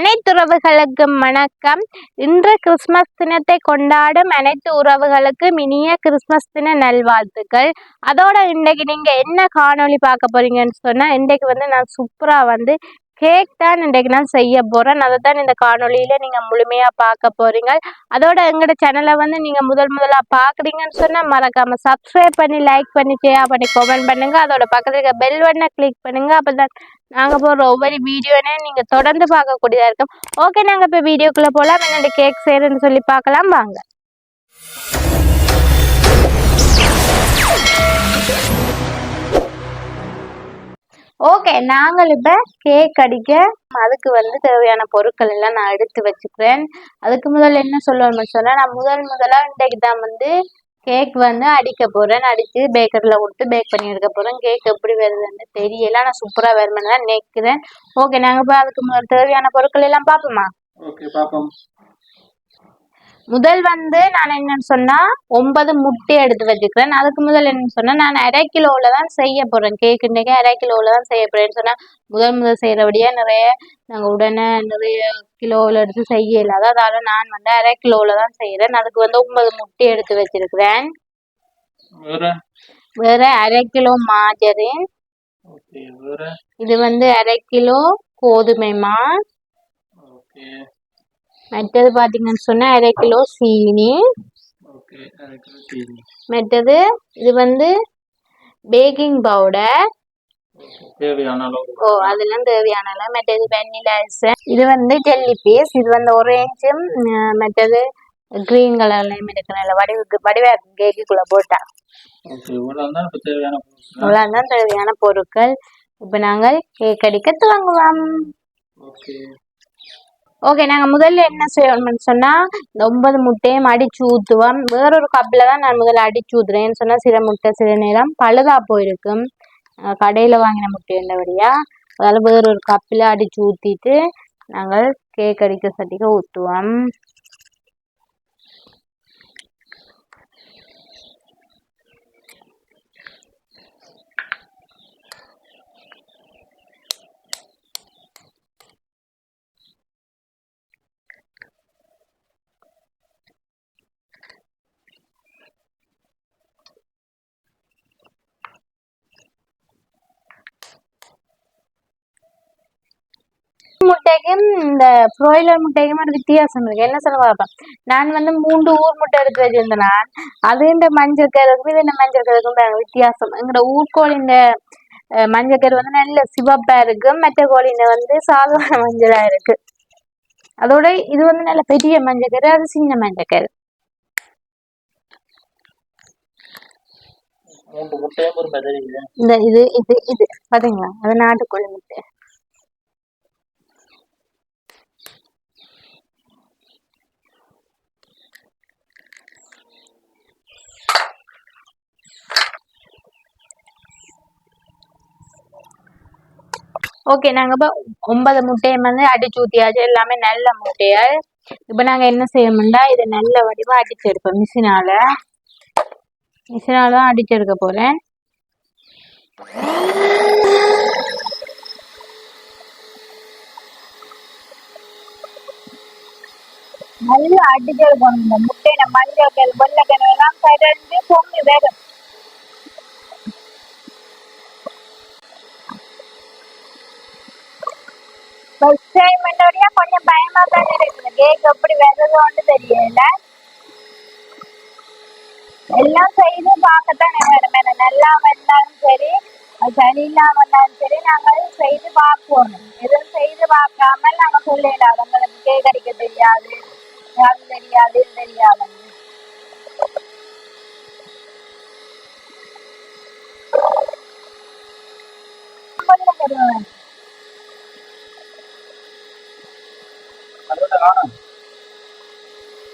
அனைத்து உறவுகளுக்கும் வணக்கம். இன்று கிறிஸ்துமஸ் தினத்தை கொண்டாடும் அனைத்து உறவுகளுக்கும் இனிய கிறிஸ்துமஸ் தின நல்வாழ்த்துக்கள். அதோட இன்றைக்கு நீங்க என்ன காணொளி பார்க்க போறீங்கன்னு சொன்னா, இன்றைக்கு நான் சூப்பரா கேக் தான் இன்றைக்கு நான் செய்ய போறேன். அதை தான் இந்த காணொளியில நீங்க முழுமையா பார்க்க போறீங்க. அதோட எங்களோட சேனலை நீங்க முதலா பாக்குறீங்கன்னு சொன்னா மறக்காம சப்ஸ்கிரைப் பண்ணி, லைக் பண்ணி, ஷேர் பண்ணி, கமெண்ட் பண்ணுங்க. அதோட பக்கத்துல இருக்க பெல் பட்டனை கிளிக் பண்ணுங்க. அப்பதான் நாங்க போடுற ஒவ்வொரு வீடியோனே நீங்க தொடர்ந்து பார்க்கக்கூடியதா இருக்கும். ஓகே, நாங்க இப்ப வீடியோக்குள்ள போலாம். என்னோட கேக் செய்யறதுன்னு சொல்லி பார்க்கலாம் வாங்க. ஓகே, நாங்கள் இப்ப கேக் அடிக்க அதுக்கு தேவையான பொருட்கள் எல்லாம் நான் எடுத்து வச்சுக்கிறேன். அதுக்கு முதல்ல என்ன சொல்லணும்னு சொன்னா, நான் முதலா இன்றைக்கு தான் கேக் அடிக்க போறேன். அடிச்சு பேக்கர்ல விட்டு பேக் பண்ணி எடுக்க போறேன். கேக் எப்படி வருதுன்னு தெரியல, நான் சூப்பரா வருமென்னு தான் நினைக்கிறேன். ஓகே, நாங்க இப்ப அதுக்கு முதல் தேவையான பொருட்கள் எல்லாம் பார்ப்போமா? ஓகே, பார்ப்போம். முதல் நான் என்னன்னு சொன்னா 9 முட்டை எடுத்து வச்சுக்கிறேன். அதுக்கு முதல் என்னன்னு சொன்னா, நான் 1/2 கிலோல தான் செய்ய போறேன். கேக் இன்றைக்கு 1/2 கிலோல தான் செய்ய போறேன்னு சொன்னா, முதல் செய்யறபடியா நாங்க உடனே நிறைய கிலோவில் எடுத்து செய்யல. அதால நான் 1/2 கிலோல தான் செய்யறேன். அதுக்கு 9 முட்டை எடுத்து வச்சிருக்கிறேன். வேற 1/2 கிலோ மாஜரின். இது 1/2 கிலோ கோதுமை மா. மற்றது பாத்தீங்கன்னு சொன்னா 1/2 கிலோ சீனி. மற்றது இது பேக்கிங் பவுடர் தேவையான அளவு. அதெல்லாம் தேவையான அளவு. மற்றது வெண்ணிலா எசன்ஸ். இது ஜெல்லி பீஸ். இது ஆரஞ்சும் மற்றது கிரீன் கலர்லயும் இருக்கிற வடிவா கேக்குள்ள போட்டா. இவ்வளவுதான் தேவையான பொருட்கள். இப்ப நாங்கள் கேக் அடிக்க துவங்குவோம். ஓகே, நாங்க முதல்ல என்ன செய்யணும்னு சொன்னா, இந்த 9 முட்டையும் அடிச்சு ஊத்துவோம். வேறொரு கப்ல தான் நான் முதல்ல அடிச்சு ஊத்துறேன்னு சொன்னா, சில முட்டை சில நேரம் பழுதா போயிருக்கும். கடையில வாங்கின முட்டை இருந்தபடியா, அதனால வேறொரு கப்ல அடிச்சு ஊத்திட்டு நாங்கள் கேக் அடிக்க சட்டிக்கு ஊத்துவோம். முட்டைக்கும் இந்த ப்ராய்லர் முட்டைக்கும் ஒரு வித்தியாசம் இருக்கு. என்ன சொல்ல பார்ப்பேன், நான் 3 ஊர் முட்டை எடுத்து வச்சிருந்தேன். நான் அது இந்த மஞ்சள் கருக்கும் இது இந்த மஞ்சள் கருக்கும் வித்தியாசம். எங்களோட ஊர்கோழி இந்த மஞ்சள் கரு நல்ல சிவப்பா இருக்கும். மற்ற கோழிஇந்த சாதாரண மஞ்சளா இருக்கு. அதோட இது நல்ல பெரிய மஞ்சள் கரு, அது சின்ன மஞ்சள் கரு. இந்த இது இது இது பாத்தீங்களா, அது நாட்டுக்கோழி முட்டை. ஓகே, நாங்க இப்ப 9 முட்டையை அடிச்சு ஊத்தியாச்சு. எல்லாமே நல்ல முட்டையால். இப்ப நாங்க என்ன செய்யணும்னா, இதை நல்ல வடிவா அடிச்சு எடுப்போம். மிஷினால தான் அடிச்சு எடுக்க போறேன். நல்லா அடிச்சு எடுக்கணும். இந்த முட்டையில மஞ்சள் கல் வெள்ளைக்கல் எல்லாம் கரைஞ்சு பொங்கி வேகும். ஃபர்ஸ்ட் டைம் என்னோடய கொஞ்சம் பயமா தான் இருக்குது. கேக் எப்படி வருதுன்னு தெரியல. எல்லாம் செய்து பார்க்கத்தான் வேணும். நல்லா வந்தாலும் சரி, சரியில்லாம வந்தாலும் சரி, நாங்கள் செய்து பார்ப்போம். எதுவும் செய்து பார்க்காமல் நாங்கள் சொல்லல அவங்களுக்கு கேக் அடிக்க தெரியாது, அது தெரியாது, இது தெரியாது.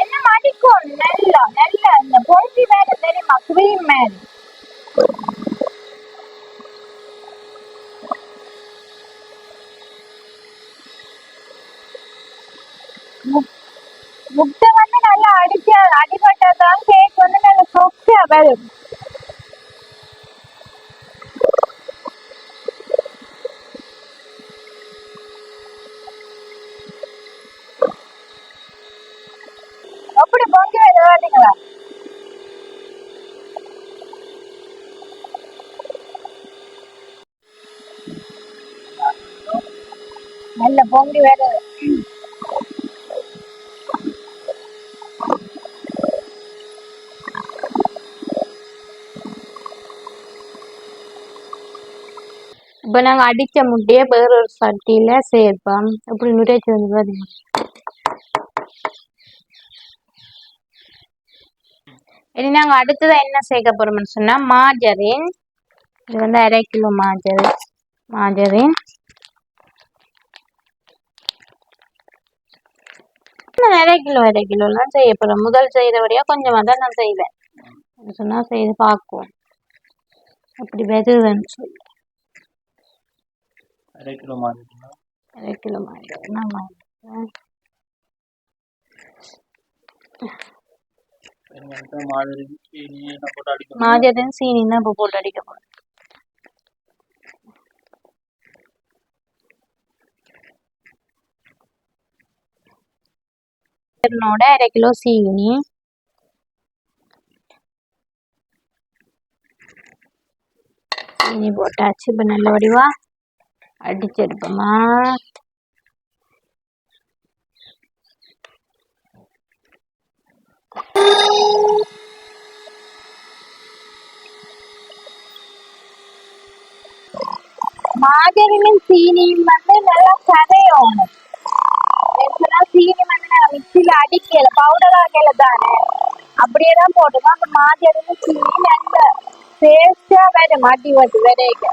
என்ன மடிக்கும் நல்லா நல்லா இந்த பொங்கி வேறு தெரியுமா, கிரீம் மாதிரி. முட்டை நல்லா அடிபட்டதான் கேக் நல்ல சொஃப்டா வரும். நல்ல பொங்கி வருது. இப்போ நாங்கள் அடித்த முட்டையை வேற ஒரு சட்டியில் சேர்ப்போம். இப்படி நுரைச்சி வந்து பாருங்க. இனி நாங்கள் அடுத்ததாக என்ன சேர்க்க போகிறோம்னு சொன்னால் மாஜரின். இது வந்து 1/2 கிலோ மாஜரின் 1/2 கிலோலாம் செய்ய போகிறோம். முதல் செய்கிறபடியாக கொஞ்சமாக தான் நான் செய்வேன். சொன்னால் செய்து பார்க்குவோம் அப்படி வருதுன்னு சொல்லி. 1/2 கிலோ மாதிரி 1/2 கிலோ மாஜரின் மாஜரின் சீனி தான் இப்போ போட்டு அடிக்க போகிறோம். என்னோட 1/2 கிலோ சீனி போட்டாச்சு. இப்போ நல்ல வடிவா அடிச்செடுப்போமா. மாஜரினும் சீனியும் வந்து நல்லா கரையணும். சீனி வந்து நான் மிக்சியில அடிக்கல, பவுடர் ஆக்கல தானே, அப்படியே தான் போட்டுக்கோம். அப்ப மாஜரினும் சீனி நல்ல டேஸ்டா வரும். மாட்டி வச்சு விரைக்க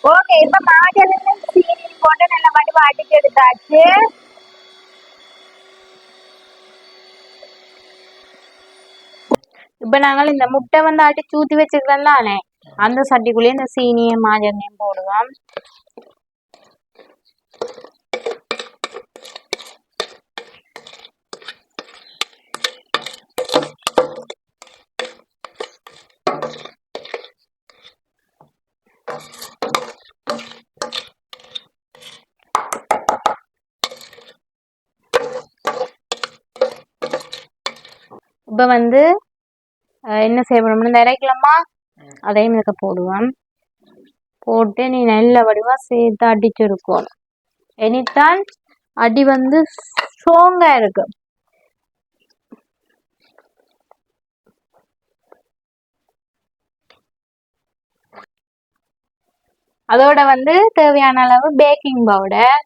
ஓகே. இப்ப மாஜரினும் சீனி போட்டு நல்ல வடிவா அடிச்சு எடுத்தாச்சு. இப்ப நாங்கள் இந்த முட்டை வந்து அடிச்சு ஊத்தி வச்சுக்கிறோம் தானே, அந்த சட்டிக்குள்ளேயே இந்த சீனியும் மாஜரினையும் போடுவோம். இப்ப வந்து என்ன செய்யணும்னு இந்த 1/2 கிலோமா அதையும் இதுக்கு போடுவோம். போட்டு நீ நல்ல வடிவா சேர்த்து அடிச்சிருக்கோம். இனித்தான் அடி வந்து ஸ்ட்ராங்கா இருக்கு. அதோட வந்து தேவையான அளவு பேக்கிங் பவுடர்,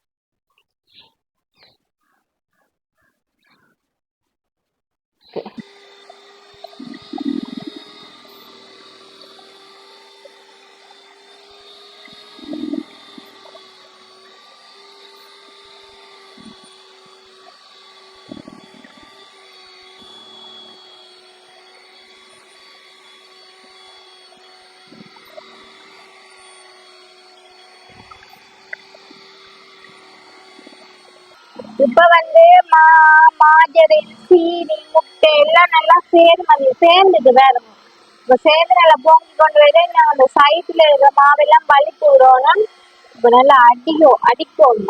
இப்ப வந்து மாஜரின் சீனி முட்டை எல்லாம் நல்லா சேர்ந்துட்டு வேற. இப்ப சேர்ந்து நல்லா பொங்கி கொண்டு வர நான் அந்த சைட்ல இருக்கிற மாவெல்லாம் வலித்து விடணும். இப்ப நல்லா அடிக்கணும்.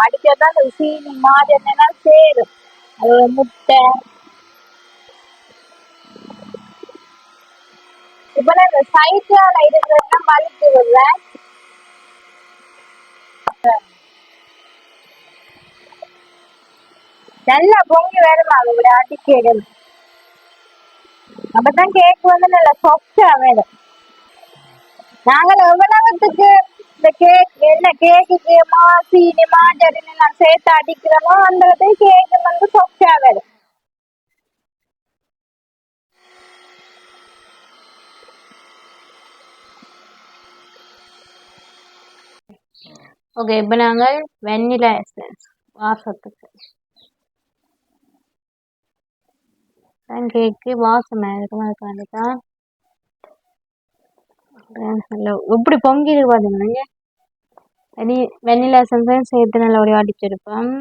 அடிச்சாதான் அந்த சீனி மாஜரின் எல்லாம் சேரும். அதோட முட்டை இப்ப நான் இந்த சைட்ல இருக்கிறதெல்லாம் வலித்து விடுறேன். நல்லா பொங்கி வருமா அதோட அடிக்கணும். அப்பதான் கேக் வந்து நல்லா சாஃப்டா வேணும். நாங்கள் எவ்வளவுத்துக்கு இந்த கேக்குக்கு சீனி மாஜரின் நான் சேர்த்து அடிக்கிறோமோ அந்த கேக்கு வந்து சாஃப்டா வேணும். ஓகே. இப்போ நாங்கள் வெண்ணிலா எசன்ஸ் வாசத்துக்கு கேக்கு வாசமாக இருக்கும். அதுக்காண்டி தான் இப்படி பொங்கிடு பார்த்தீங்கன்னா வெண்ணிலா எசன்ஸையும் சேர்த்து நல்லா ஒரு அடிச்சிருப்பேன்.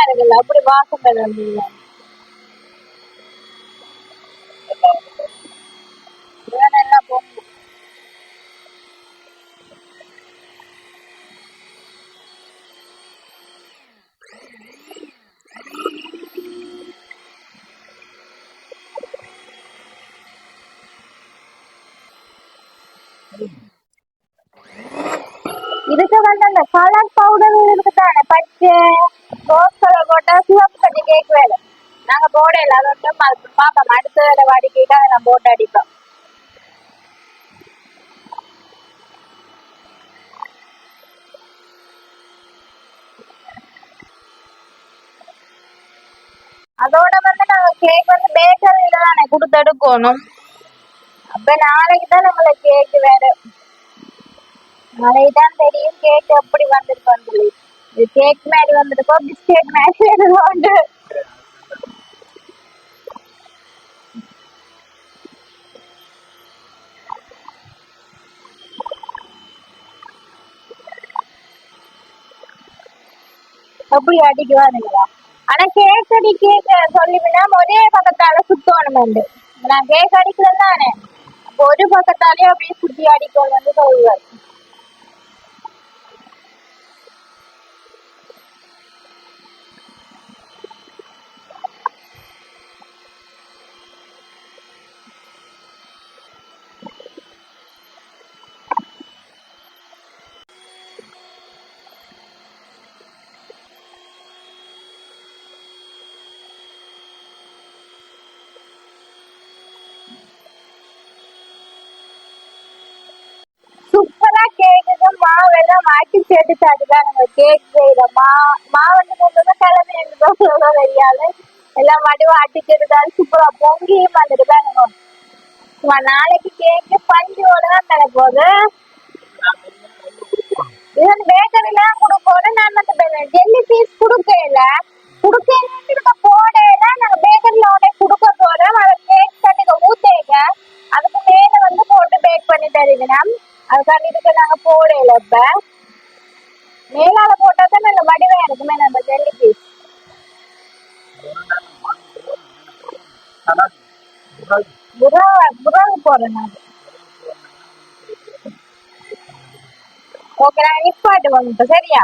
இருக்குல்ல அப்படி வாசம் வருது. நல்லா போகும். இதுக்கு வந்து அந்த கலர் பவுடர் இருக்குதானே, பச்சை ரோஸ் கலர் போட்டா சிவப்பு கட்டி கேக் வேலை நாங்க போடையில அதை மட்டும் பார்ப்போம். அடுத்த வேலை வாடிக்கைக்காக நான் போட்டு அடிப்போம். அதோட வந்து நாங்க கேக் வந்து பேக்கரியில தானே கொடுத்து எடுக்கணும். அப்ப நாளைக்கு தான் நம்மளுக்கு கேக் வேற, நாளைக்கு தான் தெரியும் கேக் எப்படி வந்திருக்கோம் சொல்லி. இது கேக் மாதிரி வந்திருக்கோம், பிஸ்கெட் மாதிரி வந்து அப்படி அடிக்குவானுங்களா. ஆனா கேக் அடி கேக் சொல்லிவினா ஒரே பக்கத்தால சுத்தணும். நான் கேக் அடிக்கிறேன் தானே, அப்போ ஒரு பக்கத்தாலே அப்படியே சுத்தி அடிக்கணும் வந்து சொல்லுவார். சூப்பரா கேக்குக்கு மாவெல்லாம் மாட்டி சேர்த்து அதுதான் கேக் செய்யற மாவண்டு கொண்டு கிளம்பி எனக்கு தெரியாது. எல்லாம் மடுவா அட்டிச்செடுத்தாலும் சூப்பரா பொங்கியும் வந்துட்டு நாளைக்கு கேக்கு பஞ்சோட தான் தர போகுது. இது வந்து பேக்கரியில கொடுக்கணும். நான் மட்டும் ஜெல்லி பீஸ் கொடுக்கல போடையில நாங்க பேக்கரியில உடனே கொடுக்க போறோம். அதை கேக் கட்டுக்க ஊத்தேங்க அதுக்கு மேல வந்து போட்டு பேக் பண்ணி தருவீங்க. அதுக்காண்டி இதுக்கு நாங்க போடையில இப்ப மேலால போட்டா தான் நல்ல வடிவா இருக்குமே நம்ம ஜெல்லி பீஸ். புறாவு போறேன் நான். ஓகே நான் நிப்பாட்டு வந்து சரியா.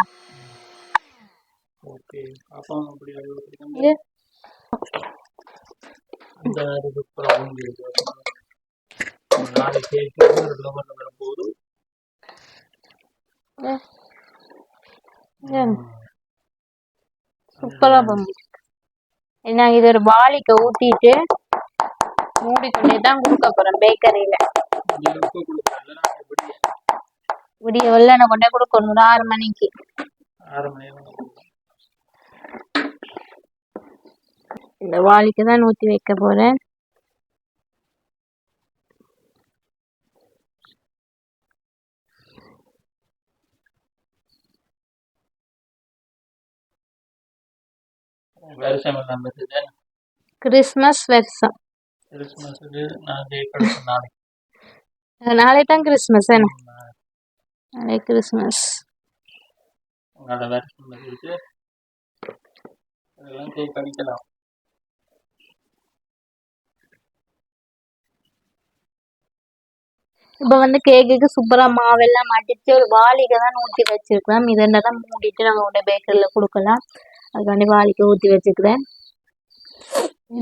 ஓகே அப்போ அப்படி அந்த நாளைக்கு வரும்போது சூப்பரா பொங்கி நான் இது ஒரு வாளிக்கு ஊத்திட்டு மூடிக்கொண்டே தான் கொடுக்க போறேன் பேக்கரியில. விடிய வெள்ளனை கொண்டே கொடுக்கணும் 6 மணிக்கு. 6 மணி இந்த வாளிக்கு தான் ஊத்தி வைக்க போறேன். வருஷம் எல்லாம் கிறிஸ்மஸ் வருஷம். நாளை தான் கிறிஸ்மஸ். நாளை கிறிஸ்மஸ் படிக்கலாம். இப்ப வந்து கேக்குக்கு சூப்பரா மாவெல்லாம் மாட்டிச்சு ஒரு வாளிக்கு தான் ஊத்தி வச்சிருக்கிறோம். இதெல்லாம் மூடிட்டு நாங்க உடனே பேக்கரியில கொடுக்கலாம். அதுக்காண்டி வாளிக்கு ஊத்தி வச்சுக்கிறேன்.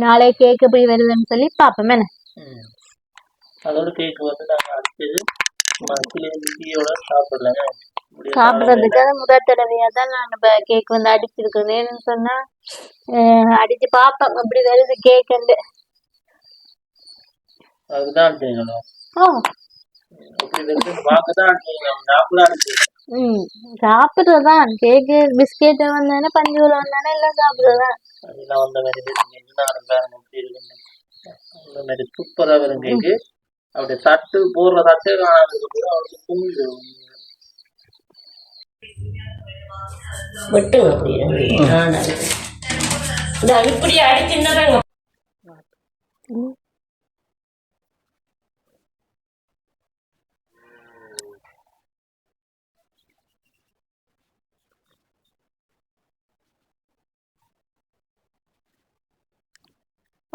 நாளை கேக் எப்படி வருதுன்னு சொல்லி பாப்போம். என்ன அதோட கேக் வந்து நாங்க அடுத்தது சாப்பிடுறதுக்காக முதல் தடவையா தான் நான் இப்ப கேக் வந்து அடிச்சிருக்கேன்னு சொன்னா அடிச்சு பாப்பேன் எப்படி வருது கேக். அதுதான் சாப்பிடுறதான் கேக்கு பிஸ்கெட் வந்தானே பஞ்சூல வந்தானே எல்லாம் சாப்பிடுறதான். சூப்பரா வரும் கேக்கு. அப்படி தட்டு போடுற தட்டு வெட்டுங்க இப்படி அடிச்சுன்னா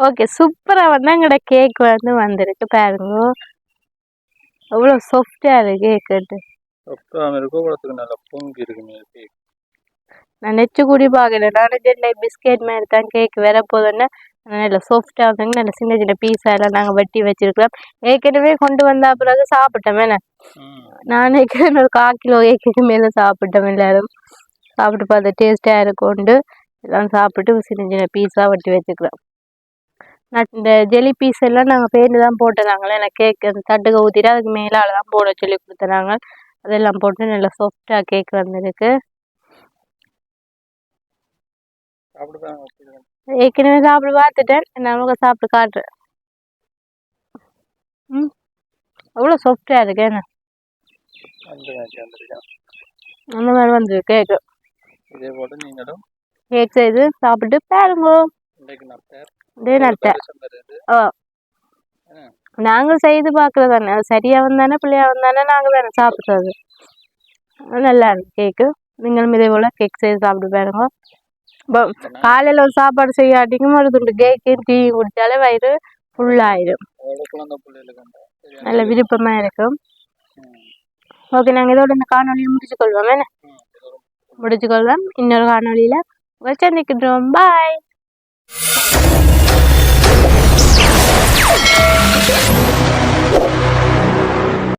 ஓகே, சூப்பராக வந்து எங்களோட கேக் வந்து வந்திருக்கு பாருங்க. அவ்வளோ சாஃப்டாக இருக்கு கேக்கு. சொக்காம இருக்கோ குளத்துக்கு நல்லா பொங்கி இருக்குங்க கேக். நான் நெச்சு கூடி பார்க்கல. நான் ஜென்னை பிஸ்கெட் மாதிரி தான் கேக் வர போதுன்னு நல்ல சாஃப்டாக இருந்தாங்க. நல்ல சின்ன சின்ன பீஸா எல்லாம் நாங்கள் வெட்டி வச்சிருக்கிறோம். ஏற்கனவே கொண்டு வந்த பிறகு சாப்பிட்டோம். என்ன நான் ஏற்கனவே ஒரு 1/4 கிலோ கேக்கு மேலே சாப்பிட்டோம். எல்லாரும் சாப்பிட்டு பார்த்து டேஸ்டாக இருக்கும்ண்டு எல்லாம் சாப்பிட்டு சின்ன சின்ன பீஸா வெட்டி வச்சுக்கிறோம். நான் இந்த ஜெலி பீஸ் எல்லாம் நாங்கள் பேர்ந்து தான் போட்டுறாங்களே. எனக்கு கேக் அந்த தட்டுக்கு ஊற்றிட்டு அதுக்கு மேலால் தான் போட சொல்லி கொடுத்துறாங்க. அதெல்லாம் போட்டு நல்லா சாஃப்டாக கேக் வந்திருக்கு. ஏற்கனவே சாப்பிட்டு பார்த்துட்டேன். நமக்கு சாப்பிட்டு காட்டுறேன். அவ்வளோ சாஃப்டாக இருக்கு. என்ன அந்த மாதிரி வந்துருக்கு கேக்கு. இதே போல நீங்களும் கேக் செய்து சாப்பிட்டு பாருங்க. நாங்கள் செய்து பார்க்கறது தானே, அது சரியா வந்தானே பிள்ளையா வந்தானே நாங்கள் தானே சாப்பிட்றது. நல்லா இருக்கு கேக்கு. நீங்களும் இதே போல கேக் செய்து சாப்பிட்டு பாருங்க. இப்போ காலையில் ஒரு சாப்பாடு செய்யாட்டிக்கும் ஒரு துண்டு கேக்கு டீ குடித்தாலே வயிறு ஃபுல்லாயிடும். நல்ல விருப்பமாக இருக்கும். ஓகே, நாங்கள் இதோட இந்த காணொலியை முடிச்சுக்கொள்வோம். என்ன முடிச்சுக்கொள்வோம். இன்னொரு காணொலியில் உங்களை சந்திக்கின்றோம். பாய்.